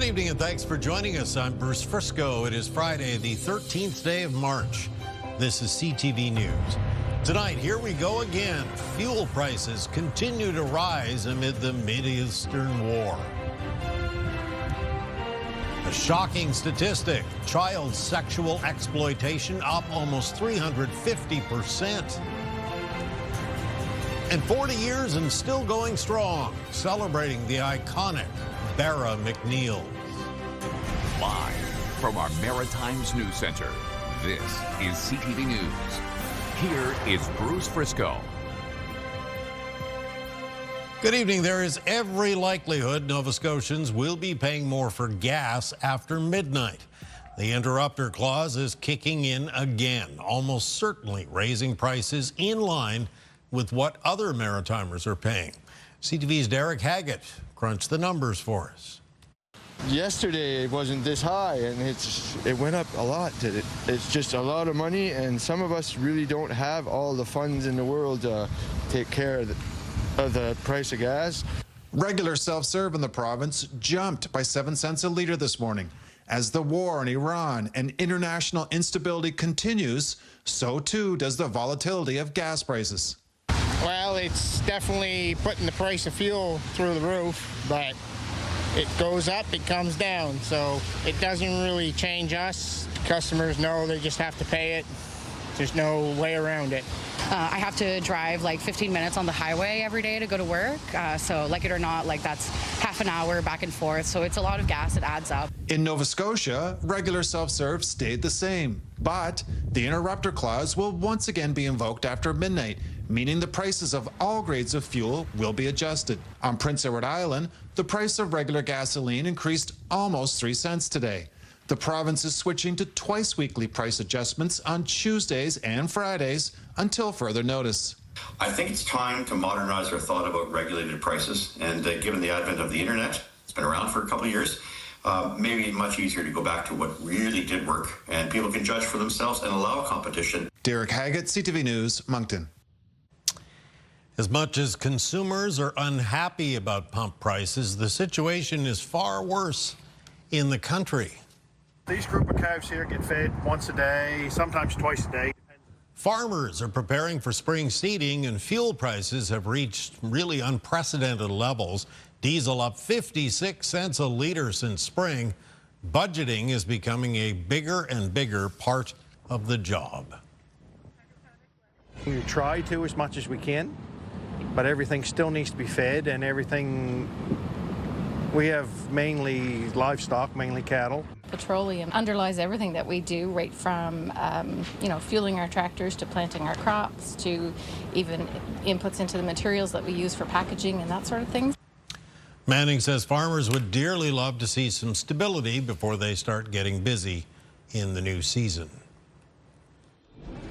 Good evening and thanks for joining us. I'm Bruce Frisco. It is Friday, the 13th day of March. This is CTV News. Tonight, here we go again. Fuel prices continue to rise amid the Mideastern war. A shocking statistic, child sexual exploitation up almost 350%. And 40 years and still going strong, celebrating the iconic Barra MacNeels. Live from our Maritimes News Center, this is CTV News. Here is Bruce Frisco. Good evening. There is every likelihood Nova Scotians will be paying more for gas after midnight. The interrupter clause is kicking in again, almost certainly raising prices in line with what other Maritimers are paying. CTV's Derek Haggett crunched the numbers for us. Yesterday it wasn't this high, and it went up a lot. It's just a lot of money, and some of us really don't have all the funds in the world to take care of the price of gas. Regular self-serve in the province jumped by 7 cents a litre this morning. As the war in Iran and international instability continues, so too does the volatility of gas prices. Well, it's definitely putting the price of fuel through the roof, but it goes up, it comes down, so it doesn't really change us. Customers know they just have to pay it. There's no way around it. I have to drive like 15 minutes on the highway every day to go to work, so like it or not, like that's half an hour back and forth, so it's a lot of gas. It adds up. In Nova Scotia, regular self-serve stayed the same, but the interrupter clause will once again be invoked after midnight, meaning the prices of all grades of fuel will be adjusted. On Prince Edward Island, the price of regular gasoline increased almost 3 cents today. The province is switching to twice-weekly price adjustments on Tuesdays and Fridays until further notice. I think it's time to modernize our thought about regulated prices, and given the advent of the internet, it's been around for a couple of years, maybe much easier to go back to what really did work, and people can judge for themselves and allow competition. Derek Haggett, CTV News, Moncton. As much as consumers are unhappy about pump prices, the situation is far worse in the country. These group of calves here get fed once a day, sometimes twice a day. Farmers are preparing for spring seeding, and fuel prices have reached really unprecedented levels. Diesel up 56 cents a litre since spring. Budgeting is becoming a bigger and bigger part of the job. We try to as much as we can, but everything still needs to be fed, and everything, we have mainly livestock, mainly cattle. Petroleum underlies everything that we do, right from fueling our tractors to planting our crops to even inputs into the materials that we use for packaging and that sort of thing. Manning says farmers would dearly love to see some stability before they start getting busy in the new season.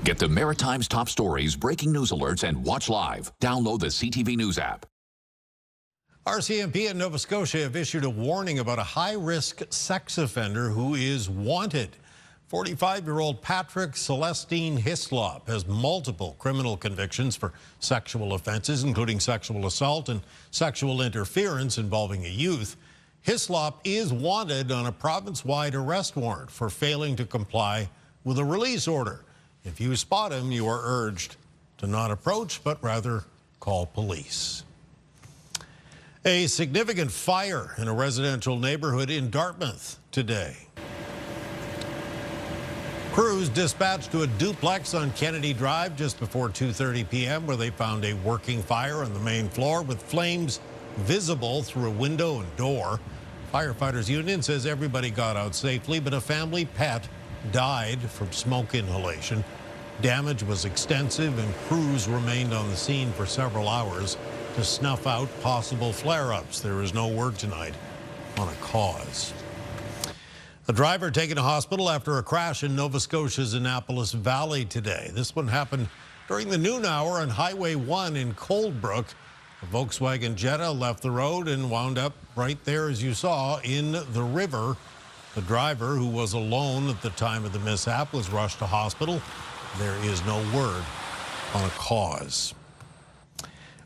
Get the Maritimes top stories, breaking news alerts, and watch live. Download the CTV News app. RCMP in Nova Scotia have issued a warning about a high-risk sex offender who is wanted. 45-year-old Patrick Celestine Hislop has multiple criminal convictions for sexual offenses, including sexual assault and sexual interference involving a youth. Hislop is wanted on a province-wide arrest warrant for failing to comply with a release order. If you spot him, you are urged to not approach, but rather call police. A significant fire in a residential neighborhood in Dartmouth today. Crews dispatched to a duplex on Kennedy Drive just before 2:30 p.m. where they found a working fire on the main floor with flames visible through a window and door. Firefighters Union says everybody got out safely, but a family pet died from smoke inhalation. Damage was extensive, and crews remained on the scene for several hours to snuff out possible flare-ups. There is no word tonight on a cause. A driver taken to hospital after a crash in Nova Scotia's Annapolis Valley today. This one happened during the noon hour on Highway 1 in Coldbrook. A Volkswagen Jetta left the road and wound up right there, as you saw, in the river. The driver, who was alone at the time of the mishap, was rushed to hospital. There is no word on a cause.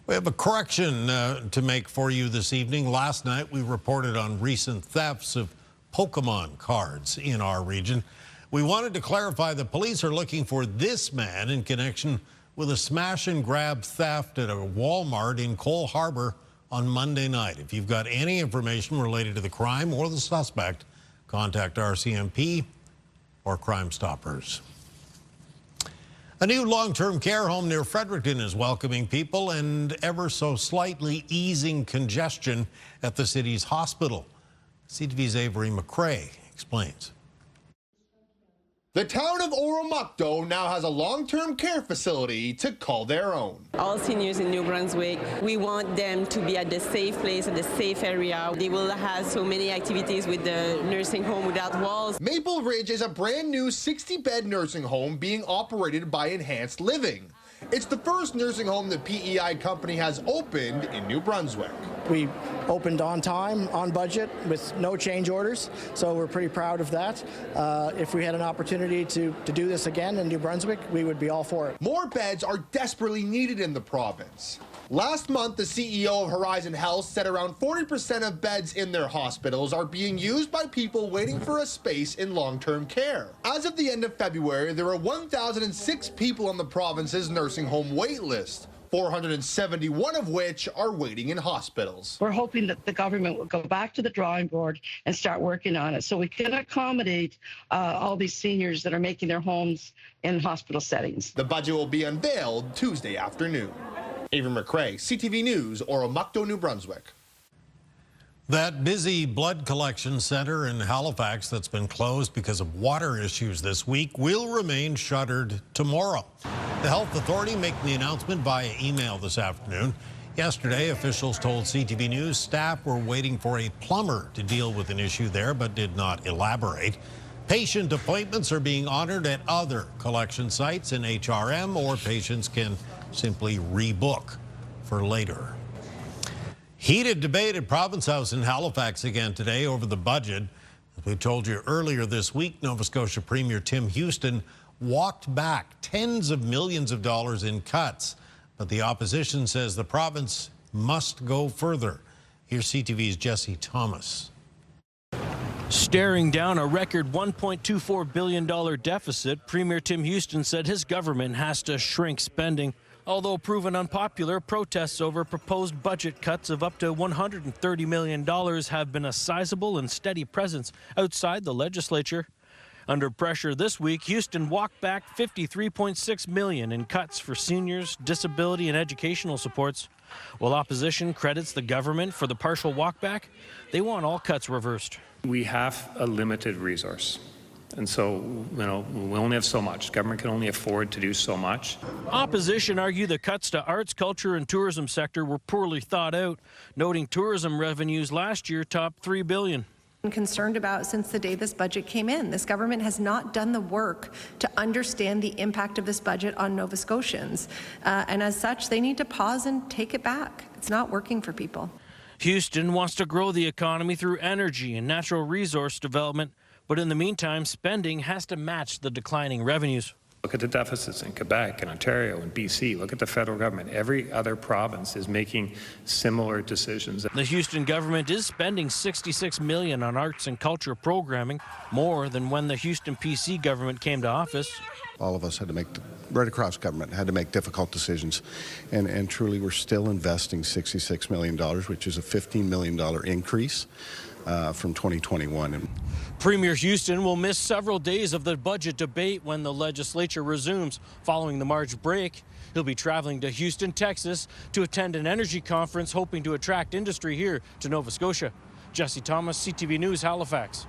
We have a correction to make for you this evening. Last night, we reported on recent thefts of Pokemon cards in our region. We wanted to clarify the police are looking for this man in connection with a smash and grab theft at a Walmart in Cole Harbour on Monday night. If you've got any information related to the crime or the suspect, contact RCMP or Crime Stoppers. A new long-term care home near Fredericton is welcoming people and ever so slightly easing congestion at the city's hospital. CTV's Avery McRae explains. The town of Oromocto now has a long-term care facility to call their own. All seniors in New Brunswick, we want them to be at the safe place, at the safe area. They will have so many activities with the nursing home without walls. Maple Ridge is a brand new 60-bed nursing home being operated by Enhanced Living. It's the first nursing home the PEI company has opened in New Brunswick. We opened on time, on budget, with no change orders, so we're pretty proud of that. If we had an opportunity to do this again in New Brunswick, we would be all for it. More beds are desperately needed in the province. Last month, the CEO of Horizon Health said around 40% of beds in their hospitals are being used by people waiting for a space in long-term care. As of the end of February, there were 1,006 people on the province's nursing home wait list, 471 of which are waiting in hospitals. We're hoping that the government will go back to the drawing board and start working on it so we can accommodate all these seniors that are making their homes in hospital settings. The budget will be unveiled Tuesday afternoon. Avery McRae, CTV News, Oromocto, New Brunswick. That busy blood collection center in Halifax that's been closed because of water issues this week will remain shuttered tomorrow. The health authority making the announcement via email this afternoon. Yesterday, officials told CTV News staff were waiting for a plumber to deal with an issue there, but did not elaborate. Patient appointments are being honored at other collection sites in HRM, or patients can simply rebook for later. Heated debate at Province House in Halifax again today over the budget. As we told you earlier this week, Nova Scotia Premier Tim Houston walked back tens of millions of dollars in cuts, but the opposition says the province must go further. Here's CTV's Jesse Thomas. Staring down a record $1.24 billion deficit, Premier Tim Houston said his government has to shrink spending. Although proven unpopular, protests over proposed budget cuts of up to $130 million have been a sizable and steady presence outside the legislature. Under pressure this week, Houston walked back $53.6 million in cuts for seniors, disability and educational supports. While opposition credits the government for the partial walkback, they want all cuts reversed. We have a limited resource. And so, we only have so much. Government can only afford to do so much. Opposition argue the cuts to arts, culture, and tourism sector were poorly thought out, noting tourism revenues last year topped $3 billion. I'm concerned about since the day this budget came in. This government has not done the work to understand the impact of this budget on Nova Scotians. And as such, they need to pause and take it back. It's not working for people. Houston wants to grow the economy through energy and natural resource development. But in the meantime, spending has to match the declining revenues. Look at the deficits in Quebec and Ontario and BC. Look at the federal government. Every other province is making similar decisions. The Houston government is spending $66 million on arts and culture programming, more than when the Houston PC government came to office. All of us had to make, right across government, had to make difficult decisions. And truly, we're still investing $66 million, which is a $15 million increase from 2021. Premier Houston will miss several days of the budget debate when the legislature resumes following the March break. He'll be traveling to Houston, Texas to attend an energy conference hoping to attract industry here to Nova Scotia. Jesse Thomas, CTV News, Halifax.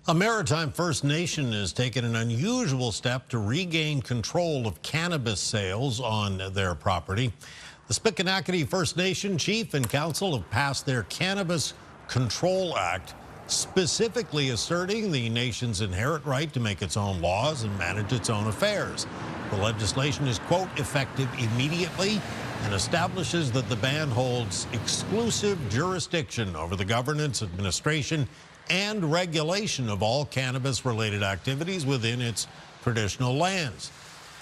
A Maritime First Nation has taken an unusual step to regain control of cannabis sales on their property. The Spitkanakadee First Nation Chief and Council have passed their Cannabis Control Act, specifically asserting the nation's inherent right to make its own laws and manage its own affairs. The legislation is, quote, effective immediately and establishes that the band holds exclusive jurisdiction over the governance, administration, and regulation of all cannabis-related activities within its traditional lands.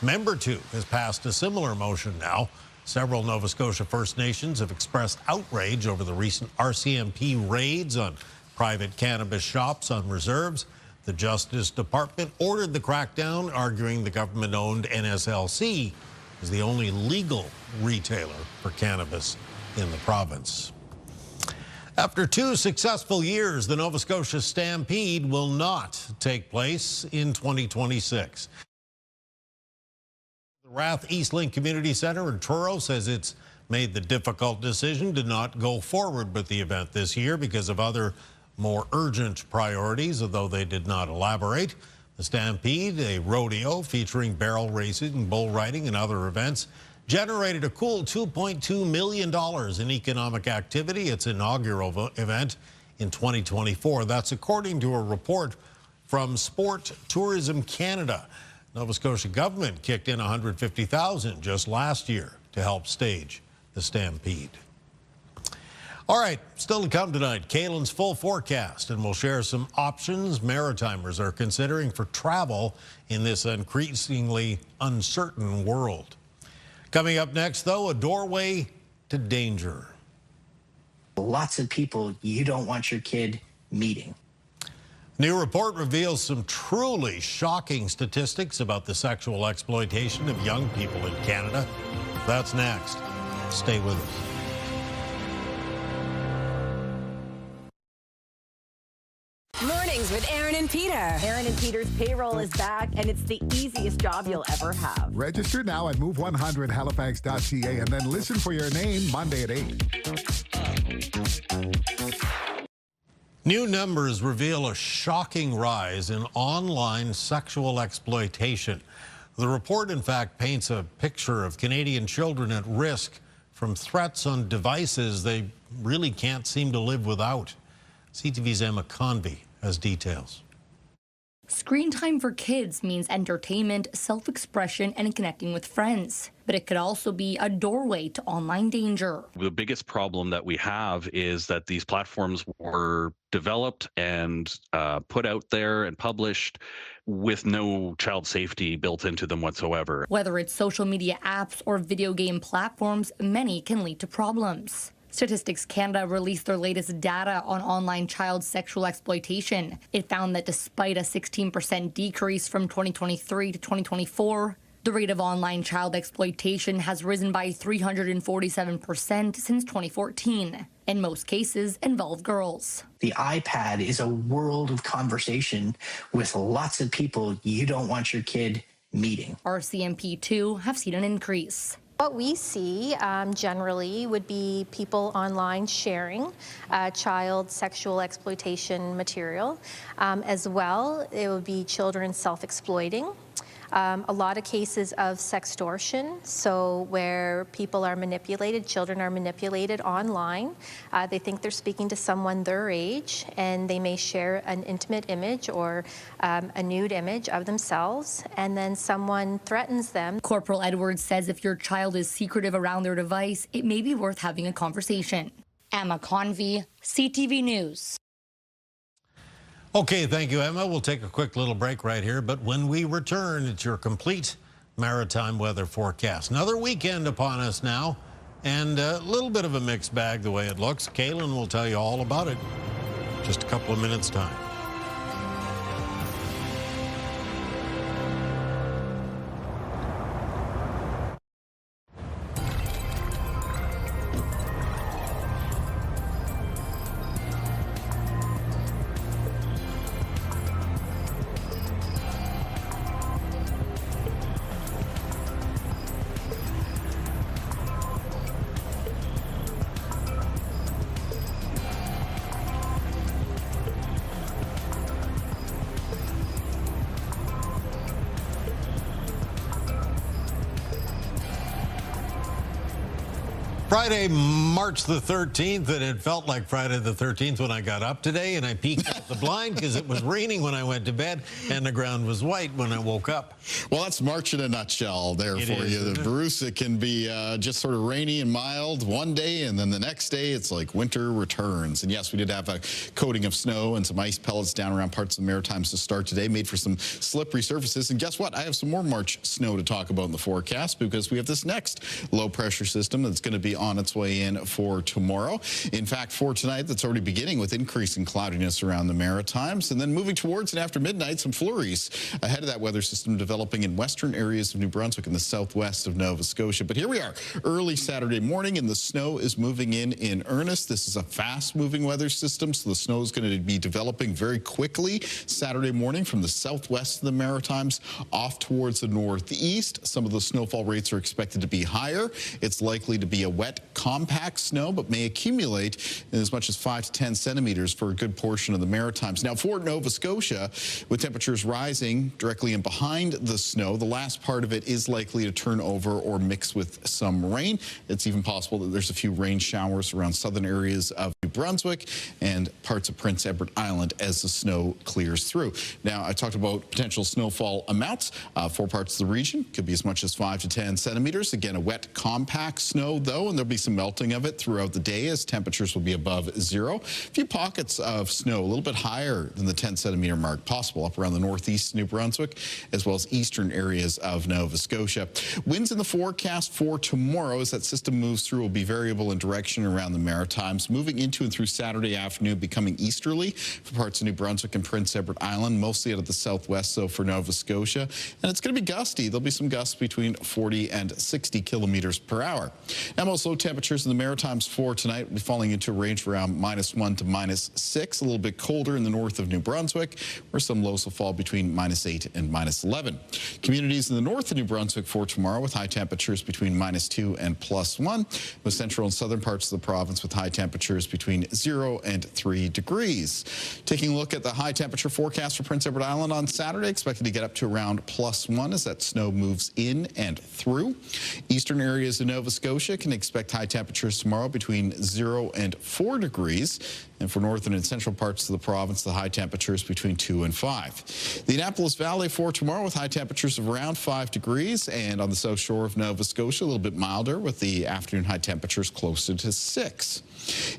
Member 2 has passed a similar motion now. Several Nova Scotia First Nations have expressed outrage over the recent RCMP raids on private cannabis shops on reserves. The Justice Department ordered the crackdown, arguing the government-owned NSLC is the only legal retailer for cannabis in the province. After 2 successful years, the Nova Scotia Stampede will not take place in 2026. The Rath Eastlink Community Centre in Truro says it's made the difficult decision to not go forward with the event this year because of other more urgent priorities, although they did not elaborate. The Stampede, a rodeo featuring barrel racing, bull riding, and other events, generated a cool $2.2 million in economic activity. Its inaugural event in 2024. That's according to a report from Sport Tourism Canada. Nova Scotia government kicked in $150,000 just last year to help stage the Stampede. All right, still to come tonight, Kaylin's full forecast, and we'll share some options Maritimers are considering for travel in this increasingly uncertain world. Coming up next, though, a doorway to danger. Lots of people you don't want your kid meeting. New report reveals some truly shocking statistics about the sexual exploitation of young people in Canada. That's next. Stay with us. Mornings with Aaron and Peter. Aaron and Peter's payroll is back, and it's the easiest job you'll ever have. Register now at move100halifax.ca and then listen for your name Monday at 8. New numbers reveal a shocking rise in online sexual exploitation. The report, in fact, paints a picture of Canadian children at risk from threats on devices they really can't seem to live without. CTV's Emma Convey has details. Screen time for kids means entertainment, self-expression, and connecting with friends. But it could also be a doorway to online danger. The biggest problem that we have is that these platforms were developed and put out there and published with no child safety built into them whatsoever. Whether it's social media apps or video game platforms, many can lead to problems. Statistics Canada released their latest data on online child sexual exploitation. It found that despite a 16% decrease from 2023 to 2024, the rate of online child exploitation has risen by 347% since 2014. In most cases, involve girls. The iPad is a world of conversation with lots of people you don't want your kid meeting. RCMP too have seen an increase. What we see generally would be people online sharing child sexual exploitation material. As well, it would be children self-exploiting. A lot of cases of sextortion, so where people are manipulated, children are manipulated online. They think they're speaking to someone their age, and they may share an intimate image or a nude image of themselves, and then someone threatens them. Corporal Edwards says if your child is secretive around their device, it may be worth having a conversation. Emma Convey, CTV News. Okay, thank you, Emma. We'll take a quick little break right here, but when we return, it's your complete maritime weather forecast. Another weekend upon us now, and a little bit of a mixed bag the way it looks. Kaylin will tell you all about it in just a couple of minutes' time. Friday, March the 13th, and it felt like Friday the 13th when I got up today, and I peeked out the blind because it was raining when I went to bed, and the ground was white when I woke up. Well, that's March in a nutshell there It for is, you. isn't it? Bruce, it can be just sort of rainy and mild one day, and then the next day it's like winter returns. And yes, we did have a coating of snow and some ice pellets down around parts of the Maritimes to start today, made for some slippery surfaces. And guess what? I have some more March snow to talk about in the forecast because we have this next low pressure system that's going to be on its way in for tomorrow. In fact, for tonight, that's already beginning with increasing cloudiness around the Maritimes, and then moving towards and after midnight, some flurries ahead of that weather system developing in western areas of New Brunswick and the southwest of Nova Scotia. But here we are, early Saturday morning, and the snow is moving in earnest. This is a fast-moving weather system, so the snow is going to be developing very quickly Saturday morning from the southwest of the Maritimes off towards the northeast. Some of the snowfall rates are expected to be higher. It's likely to be a wet, compact snow, but may accumulate in as much as 5 to 10 centimeters for a good portion of the Maritimes. Now, for Nova Scotia, with temperatures rising directly in behind the snow, the last part of it is likely to turn over or mix with some rain. It's even possible that there's a few rain showers around southern areas of New Brunswick and parts of Prince Edward Island as the snow clears through. Now, I talked about potential snowfall amounts for parts of the region. Could be as much as 5 to 10 centimeters. Again, a wet, compact snow, though, and there'll be some melting of it throughout the day as temperatures will be above zero. A few pockets of snow a little bit higher than the 10 centimeter mark possible up around the northeast New Brunswick as well as eastern areas of Nova Scotia. Winds in the forecast for tomorrow as that system moves through will be variable in direction around the Maritimes, moving into and through Saturday afternoon, becoming easterly for parts of New Brunswick and Prince Edward Island, mostly out of the southwest, so for Nova Scotia. And it's going to be gusty. There'll be some gusts between 40 and 60 kilometers per hour. Now, most low temperatures in the Maritimes for tonight will be falling into a range around -1 to -6, a little bit colder in the north of New Brunswick, where some lows will fall between -8 and -11. Communities in the north of New Brunswick for tomorrow with high temperatures between -2 and +1, with central and southern parts of the province with high temperatures between 0 and 3 degrees. Taking a look at the high temperature forecast for Prince Edward Island on Saturday, expected to get up to around +1 as that snow moves in and through. Eastern areas of Nova Scotia can expect high temperatures tomorrow between 0 and 4 degrees. And for northern and central parts of the province, the high temperatures between 2 and 5. The Annapolis Valley for tomorrow with high temperatures of around 5 degrees, and on the south shore of Nova Scotia, a little bit milder with the afternoon high temperatures closer to 6.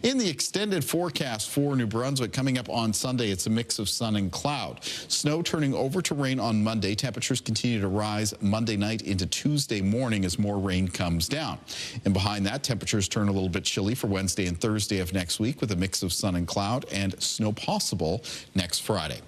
In the extended forecast for New Brunswick coming up on Sunday, it's a mix of sun and cloud. Snow turning over to rain on Monday. Temperatures continue to rise Monday night into Tuesday morning as more rain comes down. And behind that, temperatures turn a little bit chilly for Wednesday and Thursday of next week with a mix of sun and cloud and snow possible next Friday.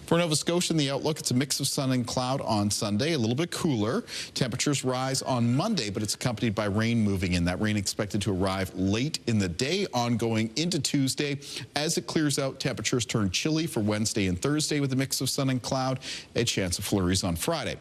For Nova Scotia, in the outlook, it's a mix of sun and cloud on Sunday, a little bit cooler. Temperatures rise on Monday, but it's accompanied by rain moving in. That rain expected to arrive late in the day, ongoing into Tuesday. As it clears out, temperatures turn chilly for Wednesday and Thursday with a mix of sun and cloud, a chance of flurries on Friday.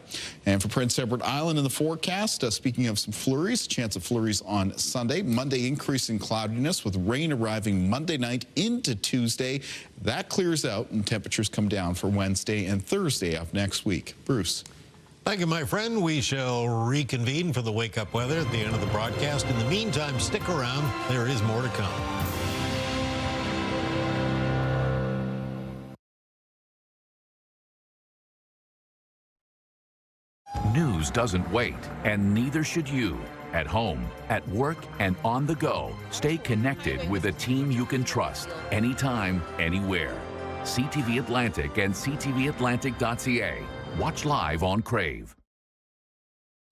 And for Prince Edward Island in the forecast, speaking of some flurries, chance of flurries on Sunday. Monday, increasing cloudiness with rain arriving Monday night into Tuesday. That clears out and temperatures come down for Wednesday and Thursday of next week. Bruce. Thank you, my friend. We shall reconvene for the wake-up weather at the end of the broadcast. In the meantime, stick around. There is more to come. News doesn't wait, and neither should you. At home, at work, and on the go, stay connected with a team you can trust anytime, anywhere. CTV Atlantic and ctvatlantic.ca. Watch live on Crave.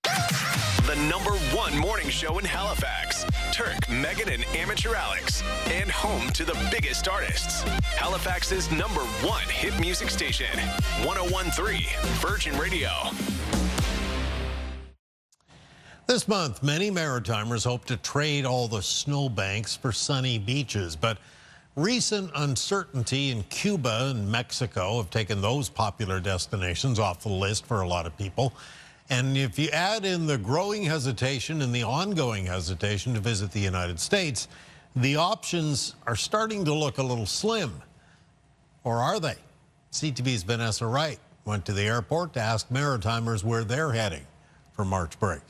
The #1 morning show in Halifax. Turk, Megan, and Amateur Alex. And home to the biggest artists. Halifax's #1 hit music station. 101.3 Virgin Radio. This month, many Maritimers hope to trade all the snowbanks for sunny beaches, but recent uncertainty in Cuba and Mexico have taken those popular destinations off the list for a lot of people. And if you add in the growing hesitation and the ongoing hesitation to visit the United States, the options are starting to look a little slim. Or are they? CTV's Vanessa Wright went to the airport to ask Maritimers where they're heading for March break.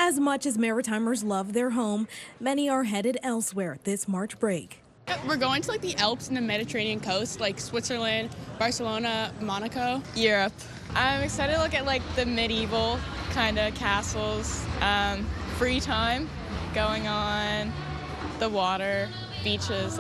As much as Maritimers love their home, many are headed elsewhere this March break. We're going to the Alps and the Mediterranean coast, like Switzerland, Barcelona, Monaco, Europe. I'm excited to look at the medieval kind of castles, free time, going on the water, beaches,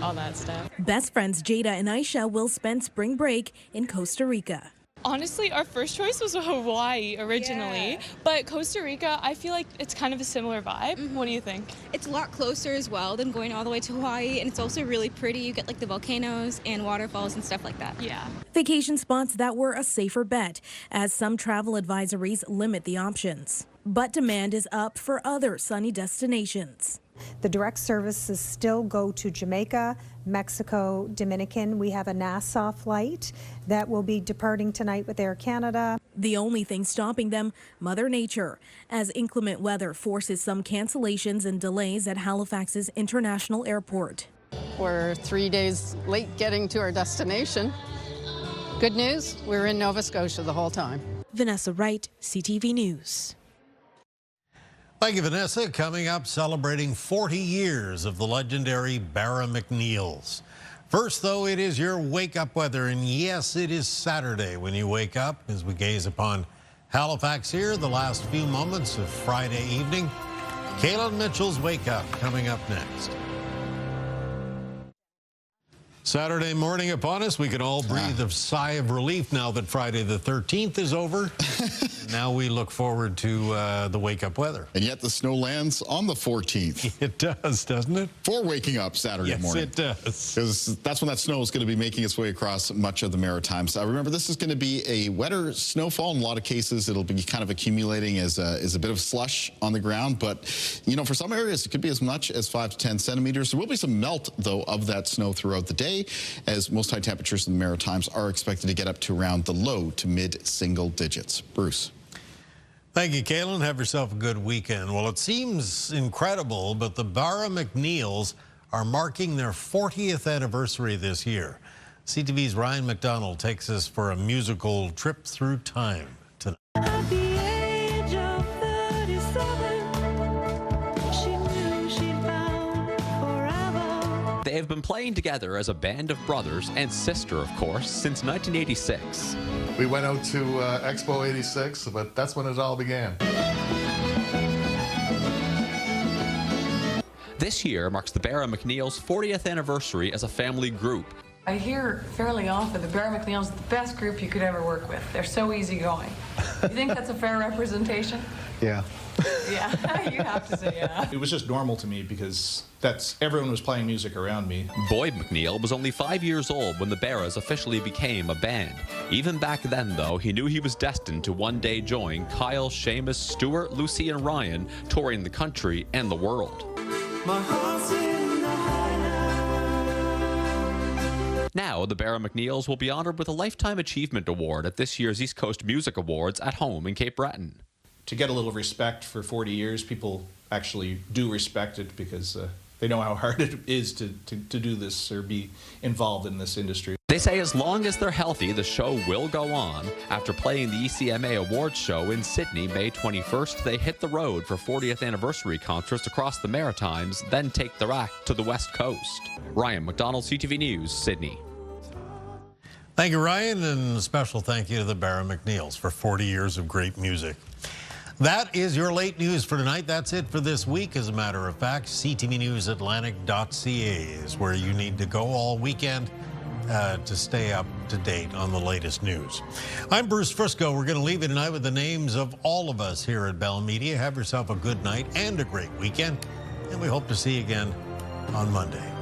all that stuff. Best friends Jada and Aisha will spend spring break in Costa Rica. Honestly, our first choice was Hawaii originally, but Costa Rica, I feel like it's kind of a similar vibe. What do you think? It's a lot closer as well than going all the way to Hawaii, and it's also really pretty. You get the volcanoes and waterfalls and stuff like that. Yeah. Vacation spots that were a safer bet, as some travel advisories limit the options. But demand is up for other sunny destinations. The direct services still go to Jamaica, Mexico, Dominican. We have a Nassau flight that will be departing tonight with Air Canada. The only thing stopping them, Mother Nature, as inclement weather forces some cancellations and delays at Halifax's International Airport. We're 3 days late getting to our destination. Good news, we're in Nova Scotia the whole time. Vanessa Wright, CTV News. Thank you, Vanessa. Coming up, celebrating 40 years of the legendary Barra MacNeels. First, though, it is your wake-up weather, and yes, it is Saturday when you wake up as we gaze upon Halifax here, the last few moments of Friday evening. Kaylin Mitchell's Wake Up coming up next. Saturday morning upon us, we can all breathe a sigh of relief now that Friday the 13th is over. Now we look forward to the wake-up weather. And yet the snow lands on the 14th. It does, doesn't it? For waking up Saturday morning. Yes, it does. Because that's when that snow is going to be making its way across much of the Maritimes. Remember, this is going to be a wetter snowfall. In a lot of cases, it'll be kind of accumulating as a bit of slush on the ground. But, for some areas, it could be as much as 5 to 10 centimeters. There will be some melt, though, of that snow throughout the day, as most high temperatures in the Maritimes are expected to get up to around the low to mid-single digits. Bruce. Thank you, Kaylin. Have yourself a good weekend. Well, it seems incredible, but the Barra MacNeels are marking their 40th anniversary this year. CTV's Ryan McDonald takes us for a musical trip through time tonight. At the age of 37, she knew she'd found forever. They have been playing together as a band of brothers and sister, of course, since 1986. We went out to Expo 86, but that's when it all began. This year marks the Barra MacNeels' 40th anniversary as a family group. I hear fairly often the Barra MacNeels is the best group you could ever work with. They're so easygoing. You think that's a fair representation? Yeah. Yeah, you have to say yeah. It was just normal to me because everyone was playing music around me. Boyd MacNeil was only 5 years old when the Barras officially became a band. Even back then, though, he knew he was destined to one day join Kyle, Seamus, Stuart, Lucy, and Ryan touring the country and the world. My heart's in the highlight. Now, the Barra MacNeils will be honored with a Lifetime Achievement Award at this year's East Coast Music Awards at home in Cape Breton. To get a little respect for 40 years, people actually do respect it because they know how hard it is to do this or be involved in this industry. They say as long as they're healthy, the show will go on. After playing the ECMA Awards show in Sydney, May 21st, they hit the road for 40th anniversary concerts across the Maritimes, then take their act to the West Coast. Ryan McDonald, CTV News, Sydney. Thank you, Ryan, and a special thank you to the Barra MacNeels for 40 years of great music. That is your late news for tonight. That's it for this week. As a matter of fact, ctvnewsatlantic.ca is where you need to go all weekend to stay up to date on the latest news. I'm Bruce Frisco. We're going to leave you tonight with the names of all of us here at Bell Media. Have yourself a good night and a great weekend, and we hope to see you again on Monday.